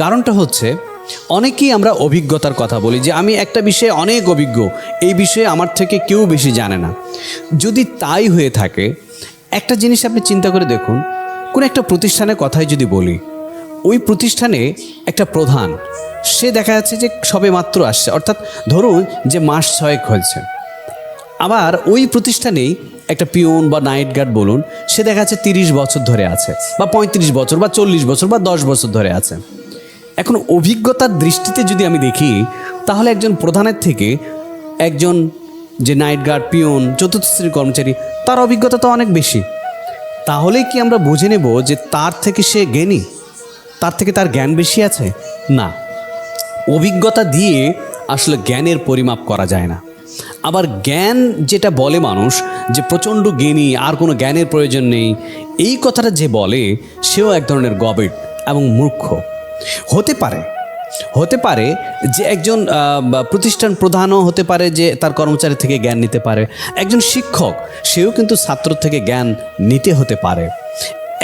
কারণটা হচ্ছে অনেকেই আমরা অভিজ্ঞতার কথা বলি যে আমি একটা বিষয়ে অনেক অভিজ্ঞ, এই বিষয়ে আমার থেকে কেউ বেশি জানে না। যদি তাই হয়ে থাকে, একটা জিনিস আপনি চিন্তা করে দেখুন, কোন একটা প্রতিষ্ঠানের কথাই যদি বলি, ওই প্রতিষ্ঠানে একটা প্রধান, সে দেখা যাচ্ছে যে সবে মাত্র আসছে, অর্থাৎ ধরুন যে মাস 6 হয়েছে। আবার ওই প্রতিষ্ঠানেই একটা পিওন বা নাইট গার্ড বলুন, সে দেখা যাচ্ছে 30 বছর ধরে আছে, বা 35 বছর বা 40 বছর বা 10 বছর ধরে আছে। এখন অভিজ্ঞতার দৃষ্টিতে যদি আমি দেখি, তাহলে একজন প্রধানের থেকে একজন যে নাইট গার্ড, পিওন, চতুর্থ শ্রেণীর কর্মচারী, তার অভিজ্ঞতা তো অনেক বেশি। তাহলেই কি আমরা বুঝে নেব যে তার থেকে সে জ্ঞানী, তার থেকে তার জ্ঞান বেশি আছে? না, অভিজ্ঞতা দিয়ে আসলে জ্ঞানের পরিমাপ করা যায় না। আবার জ্ঞান যেটা বলে মানুষ যে প্রচণ্ড জ্ঞানী, আর কোনো জ্ঞানের প্রয়োজন নেই, এই কথাটা যে বলে, সেও এক ধরনের গবেট এবং মূর্খ হতে পারে যে একজন প্রতিষ্ঠান প্রধানও হতে পারে যে তার কর্মচারী থেকে জ্ঞান নিতে পারে। একজন শিক্ষক, সেও কিন্তু ছাত্র থেকে জ্ঞান নিতে হতে পারে।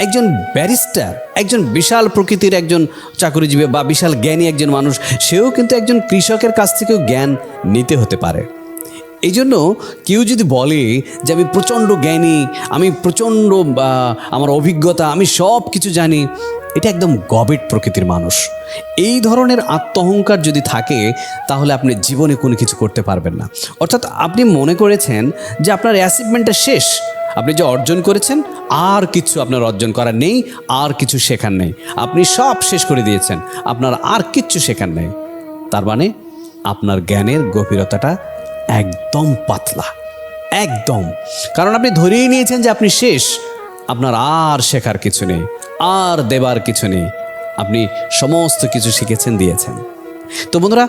একজন ব্যারিস্টার, একজন বিশাল প্রকৃতির একজন চাকরিজীবী বা বিশাল জ্ঞানী একজন মানুষ, সেও কিন্তু একজন কৃষকের কাছ থেকেও জ্ঞান নিতে হতে পারে। এই জন্য কেউ যদি বলে যে আমি প্রচণ্ড জ্ঞানী, আমি প্রচণ্ড আমার অভিজ্ঞতা, আমি সব কিছু জানি, এটা একদম গবেট প্রকৃতির মানুষ। এই ধরনের আত্মঅহংকার যদি থাকে, তাহলে আপনি জীবনে কোনো কিছু করতে পারবেন না। অর্থাৎ আপনি মনে করেছেন যে আপনার অ্যাচিভমেন্টটা শেষ, আপনি যে অর্জন করেছেন, আর কিছু আপনার অর্জন করার নেই, আর কিছু শেখার নেই, আপনি সব শেষ করে দিয়েছেন, আপনার আর কিচ্ছু শেখার নেই। তার মানে আপনার জ্ঞানের গভীরতাটা একদম পাতলা, একদম। কারণ আপনি ধরেই নিয়েছেন যে আপনি শেষ, আপনার আর শেখার কিছু নেই, আর দেবার কিছু নেই, আপনি সমস্ত কিছু শিখেছেন, দিয়েছেন। তো বন্ধুরা,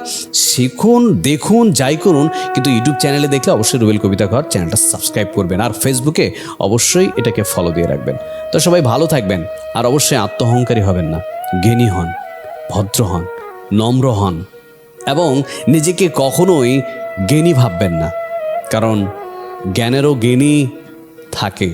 শিখুন, দেখুন, যাই করুন, কিন্তু ইউটিউব চ্যানেলে দেখলে অবশ্যই রুবেল কবিতা ঘর চ্যানেলটা সাবস্ক্রাইব করবেন, আর ফেসবুকে অবশ্যই এটাকে ফলো দিয়ে রাখবেন। তো সবাই ভালো থাকবেন, আর অবশ্যই আত্মঅহংকারী হবেন না, জ্ঞানী হন, ভদ্র হন, নম্র হন, এবং নিজেকে কখনোই জ্ঞানী ভাববেন না, কারণ জ্ঞানেরও জ্ঞানী থাকে।